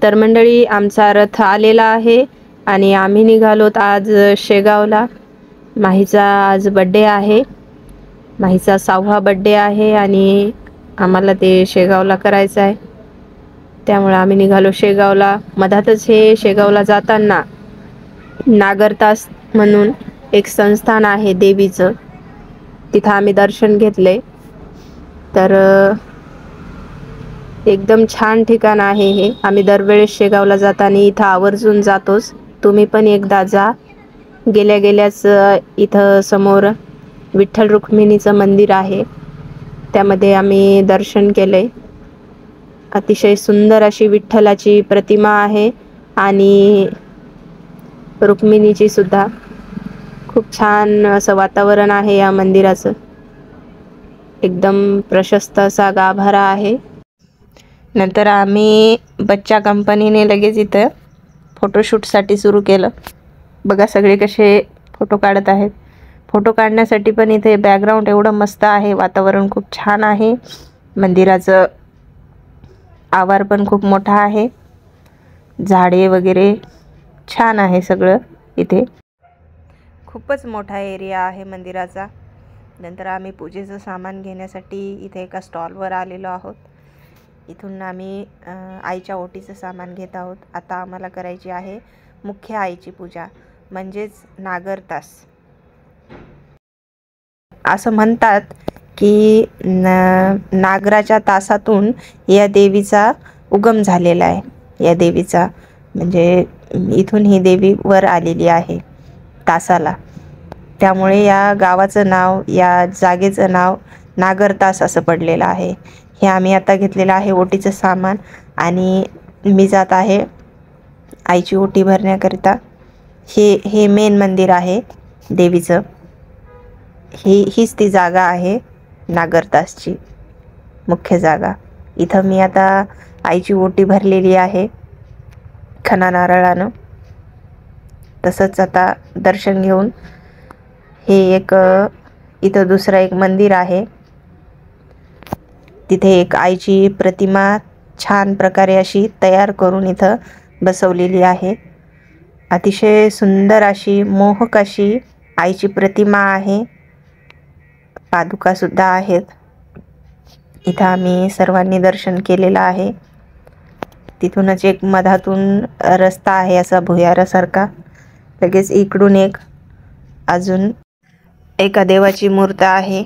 तर मंडळी, आमचा रथ आलेला आहे आणि आम्ही निघालोत आज शेगावला. माहीचा आज बड्डे आहे. माहीचा 6वा बड्डे आहे आणि आम्हाला ते शेगावला करायचं आहे. त्यामुळे आम्ही निघालो शेगावला. मधातच हे शेगावला जाताना नागरतास म्हणून एक संस्थान आहे देवीचं, तिथं आम्ही दर्शन घेतले. तर एकदम छान ठिकाण आहे हे. आम्ही दरवेळेस शेगावला जाताना इथं आवर्जून जातोच. तुम्ही पण एकदा जा. गेल्याच इथं समोर विठ्ठल रुक्मिणीचं मंदिर आहे, त्यामध्ये आम्ही दर्शन केले. अतिशय सुंदर अशी विठ्ठलाची प्रतिमा आहे आणि रुक्मिणीची सुद्धा. खूप छान असं वातावरण आहे या मंदिराचं. एकदम प्रशस्त असा गाभारा आहे. नंतर आम्ही बच्चा कंपनीने लगेच इथं फोटोशूटसाठी सुरू केलं. बघा सगळे कसे फोटो काढत आहेत. फोटो काढण्यासाठी पण इथे बॅकग्राऊंड एवढं मस्त आहे, वातावरण खूप छान आहे. मंदिराचं आवार पण खूप मोठा आहे, झाडे वगैरे छान आहे सगळं. इथे खूपच मोठा एरिया आहे मंदिराचा. नंतर आम्ही पूजेचं सामान घेण्यासाठी इथे एका स्टॉलवर आलेलो आहोत. इथून आम्ही आईच्या ओटीचं सामान घेत आहोत. आता आम्हाला करायची आहे मुख्य आईची पूजा, म्हणजेच नागरतास. असं म्हणतात की नागराच्या तासातून या देवीचा उगम झालेला आहे. या देवीचा म्हणजे इथून ही देवी वर आलेली आहे तासाला. त्यामुळे या गावाचं नाव, या जागेचं नाव नागरतास असं पडलेलं आहे. हे आम्ही आता घेतलेलं आहे ओटीचं सामान आणि मी जात आहे आईची ओटी भरण्याकरिता. हे मेन मंदिर आहे देवीचं. हीच ती जागा आहे नागरतासची मुख्य जागा. इथं मी आता आईची ओटी भरलेली आहे खणा नारळानं. तसंच आता दर्शन घेऊन हे एक इथं दुसरं एक मंदिर आहे. तिथे एक आईची प्रतिमा छान प्रकारे अशी तयार करून इथं बसवलेली आहे. अतिशय सुंदर अशी मोहक अशी आईची प्रतिमा आहे. पादुका सुद्धा आहेत. इथं आम्ही सर्वांनी दर्शन केलेलं आहे. तिथूनच एक मधातून रस्ता आहे असा भुयारासारखा. लगेच इकडून एक अजून एका देवाची मूर्त आहे.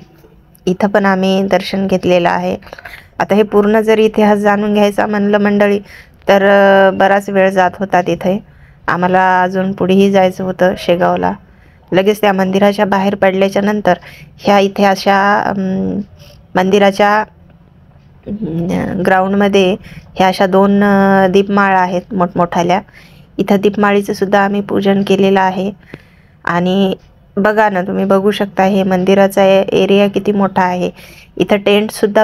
इथं पण आम्ही दर्शन घेतलेलं आहे. आता हे पूर्ण जर इतिहास जाणून घ्यायचा म्हणलं मंडळी तर बराच वेळ जात होता तिथे. आम्हाला अजून पुढेही जायचं होतं शेगावला. लगेच त्या मंदिराच्या बाहेर पडल्याच्या नंतर ह्या इथे अशा मंदिराच्या ग्राउंडमध्ये ह्या अशा 2 दीपमाळ आहेत मोठमोठाल्या. इथं दीपमाळीचं सुद्धा आम्ही पूजन केलेलं आहे. आणि बघा ना, तुम्ही बघू शकता हे मंदिराचा एरिया किती मोठा आहे. इथं टेंटसुद्धा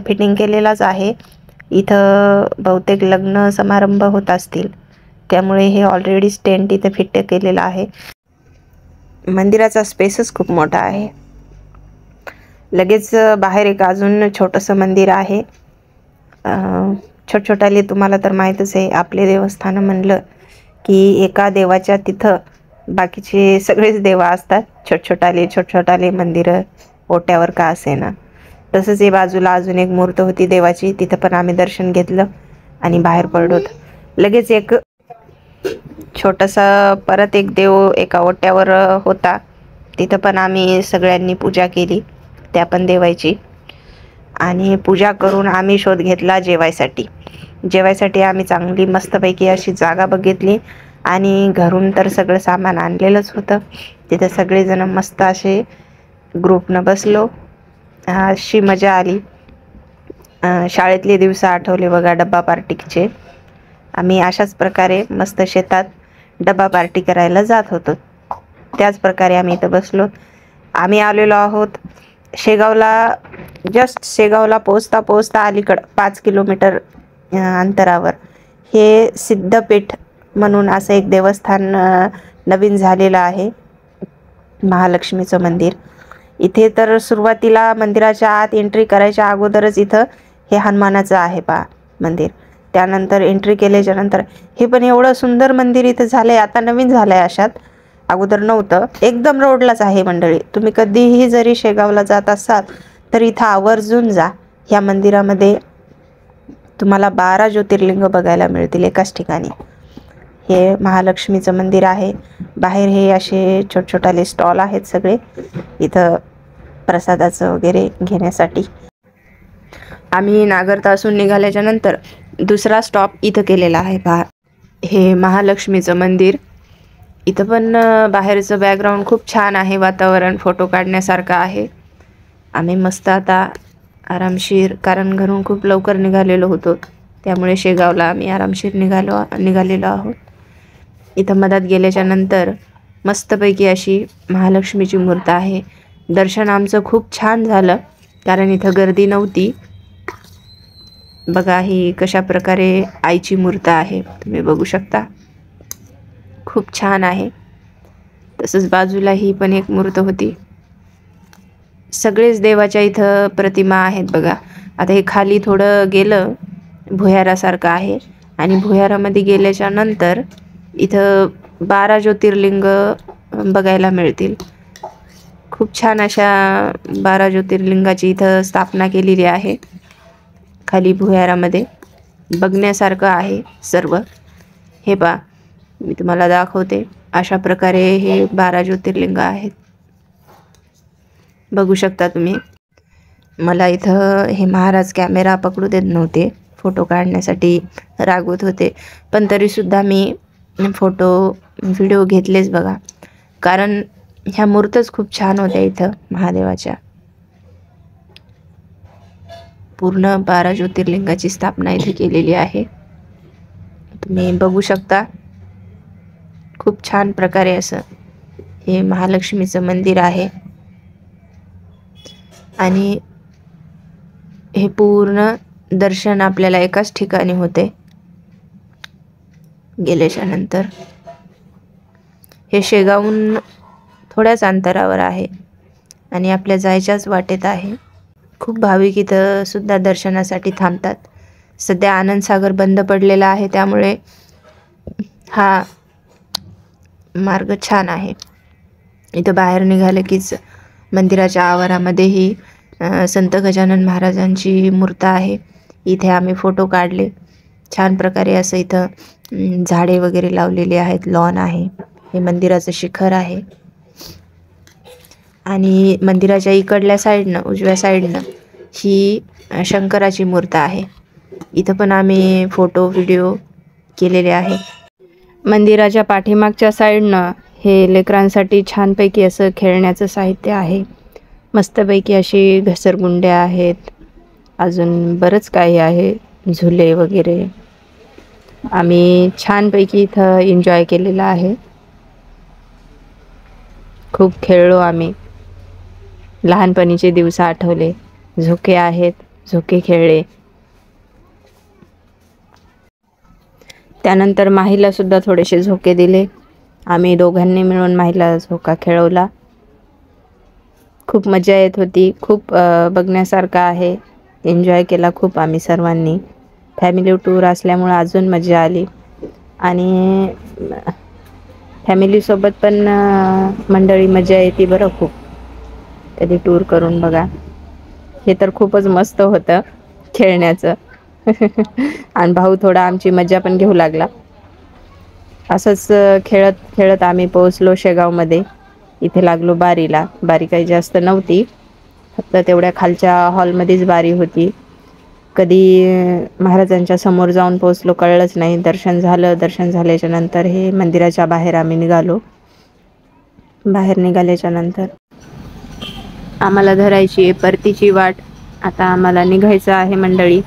फिटिंग केलेलाच आहे. इथं बहुतेक लग्न समारंभ होत असतील, त्यामुळे हे ऑलरेडीच टेंट इथं फिट केलेलं आहे. मंदिराचा स्पेसच खूप मोठा आहे. लगेच बाहेर एक अजून छोटंसं मंदिर आहे. छोटछोटाले तुम्हाला तर माहीतच आहे, आपले देवस्थान म्हणलं की एका देवाच्या तिथं बाकीचे सगळेच देव असतात. छोटछोटाले मंदिरं ओट्यावर का असेना. तसंच हे बाजूला अजून एक मूर्त होती देवाची, तिथं पण आम्ही दर्शन घेतलं आणि बाहेर पडलोत. लगेच एक छोटासा परत एक देव एका ओट्यावर होता, तिथं पण आम्ही सगळ्यांनी पूजा केली त्या पण देवाची. आणि पूजा करून आम्ही शोध घेतला जेवायसाठी आम्ही चांगली मस्तपैकी अशी जागा बघितली आणि घरून तर सगळं सामान आणलेलंच होतं. तिथं सगळेजण मस्त असे ग्रुपनं बसलो. अशी मजा आली. शाळेतले दिवस आठवले बघा, डब्बा पार्टीचे. आम्ही अशाच प्रकारे मस्त शेतात डब्बा पार्टी करायला जात होतो. त्याच प्रकारे आम्ही इथं बसलो. आम्ही आलेलो आहोत शेगावला. जस्ट शेगावला पोचता अलीकडं 5 किलोमीटर अंतरावर हे सिद्धपीठ म्हणून असं एक देवस्थान नवीन झालेलं आहे, महालक्ष्मीचं मंदिर. इथे तर सुरुवातीला मंदिराच्या आत एंट्री करायच्या अगोदरच इथं हे हनुमानाचं आहे पहा मंदिर. त्यानंतर एंट्री केल्याच्या नंतर हे पण एवढं सुंदर मंदिर इथं झालंय, आता नवीन झालंय, अशात अगोदर नव्हतं. एकदम रोडलाच आहे मंडळी. तुम्ही कधीही जरी शेगावला जात असाल तर इथं आवर्जून जा. ह्या मंदिरामध्ये तुम्हाला 12 ज्योतिर्लिंग बघायला मिळतील एकाच ठिकाणी. हे महालक्ष्मीचं मंदिर आहे. बाहेर हे असे छोटछोटाले स्टॉल आहेत सगळे इथं प्रसादाचं वगैरे घेण्यासाठी. आम्ही नागरतासून निघाल्याच्या नंतर दुसरा स्टॉप इथं केलेला आहे. पहा, हे महालक्ष्मीचं मंदिर. इथं पण बाहेरचं बॅकग्राऊंड खूप छान आहे, वातावरण फोटो काढण्यासारखं आहे. आम्ही मस्त आता आरामशीर, कारण घरून खूप लवकर निघालेलो होतो, त्यामुळे शेगावला आम्ही आरामशीर निघालेलो आहोत. इथं मधात गेल्याच्या नंतर मस्तपैकी अशी महालक्ष्मीची मूर्त आहे. दर्शन आमचं खूप छान झालं, कारण इथं गर्दी नव्हती. बघा ही कशा प्रकारे आईची मूर्त आहे, तुम्ही बघू शकता, खूप छान आहे. तसंच बाजूला ही पण एक मूर्त होती. सगळेच देवाच्या इथं प्रतिमा आहेत बघा. आता हे खाली थोडं गेलं भुयारासारखं आहे, आणि भुयारामध्ये गेल्याच्या नंतर इथं 12 ज्योतिर्लिंग बघायला मिळतील. खूप छान अशा 12 ज्योतिर्लिंगाची इथं स्थापना केलेली आहे. खाली भुयारामध्ये बघण्यासारखं आहे सर्व. हे पहा, मी तुम्हाला दाखवते. अशा प्रकारे हे 12 ज्योतिर्लिंग आहेत, बघू शकता तुम्ही. मला इथं हे महाराज कॅमेरा पकडू देत नव्हते, फोटो काढण्यासाठी रागवत होते, पण तरीसुद्धा मी फोटो व्हिडिओ घेतलेच बघा, कारण ह्या मूर्तच खूप छान होत्या इथं महादेवाच्या. पूर्ण 12 ज्योतिर्लिंगाची स्थापना इथे केलेली आहे, तुम्ही बघू शकता. खूप छान प्रकारे असं हे महालक्ष्मीचं मंदिर आहे, आणि हे पूर्ण दर्शन आपल्याला एकाच ठिकाणी होते गेल्याच्या नंतर. हे शेगावहून थोड्याच अंतरावर आहे आणि आपल्या जायच्याच वाटेत आहे. खूप भाविक इथं सुद्धा दर्शनासाठी थांबतात. सध्या आनंदसागर बंद पडलेला आहे, त्यामुळे हा मार्ग छान आहे. इथं बाहेर निघालं कीच मंदिराच्या आवारामध्येही संत गजानन महाराजांची मूर्त आहे. इथे आम्ही फोटो काढले छान प्रकारे. असं इथं झाडे वगैरे लावलेली आहेत, लॉन आहे. हे मंदिराचं शिखर आहे, आणि मंदिराच्या इकडल्या साईडनं, उजव्या साईडनं ही शंकराची मूर्त आहे. इथं पण आम्ही फोटो व्हिडिओ केलेले आहे. मंदिराच्या पाठीमागच्या साईडनं हे लेकरांसाठी छानपैकी असं खेळण्याचं साहित्य आहे. मस्तपैकी अशी घसरगुंड्या आहेत, अजून बरंच काही आहे, झुले वगैरे. आम्ही छानपैकी इथं एन्जॉय केलेला आहे. खूप खेळलो आम्ही. लहानपणीचे दिवस आठवले. झोके आहेत, झोके खेळले. त्यानंतर माहीला सुद्धा थोडेसे झोके दिले. आम्ही दोघांनी मिळून माहीला झोका खेळवला. खूप मजा येत होती. खूप बघण्यासारखं आहे. एन्जॉय केला खूप आम्ही सर्वांनी. फॅमिली टूर असल्यामुळे अजून मजा आली, आणि फॅमिलीसोबत पण मंडळी मजा येते बरं खूप. कधी टूर करून बघा. हे तर खूपच मस्त होतं खेळण्याचं. आणि भाऊ थोडा आमची मजा पण घेऊ लागला. असंच खेळत खेळत आम्ही पोहोचलो शेगावमध्ये. इथे लागलो बारीला. बारी काही जास्त नव्हती, फक्त तेवढ्या खालच्या हॉलमध्येच बारी होती. कधी महाराजांच्या समोर जाऊन पोहोचलो कळलंच नाही. दर्शन झालं. दर्शन झाल्याच्या नंतर हे मंदिराच्या बाहेर आम्ही निघालो. बाहेर निघाल्याच्या नंतर आम्हाला धरायची आहे परतीची वाट. आता आम्हाला निघायचं आहे मंडळी.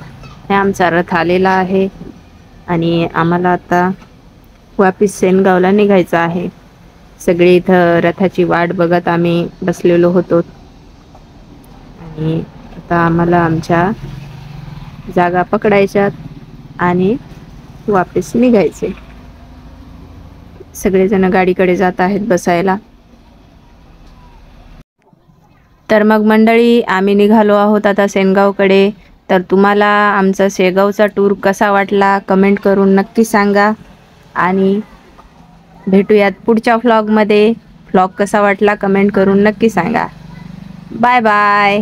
हे आमचा रथ आलेला आहे, आणि आम्हाला आता वापिस सेनगावला निघायचं आहे. सगळे इथं रथाची वाट बघत आम्ही बसलेलो होतो, आणि आता आम्हाला आमच्या जागा पकडायच्यात आणि वापस निघायचे. सगळेजण गाडीकडे जात आहेत बसायला. तर मग मंडळी आम्ही निघालो आहोत आता सेनगावकडे. तर तुम्हाला आमचा शेगावचा टूर कसा वाटला कमेंट करून नक्की सांगा आणि भेटूयात पुढच्या व्लॉगमध्ये. व्लॉग कसा वाटला कमेंट करून नक्की सांगा. Bye bye.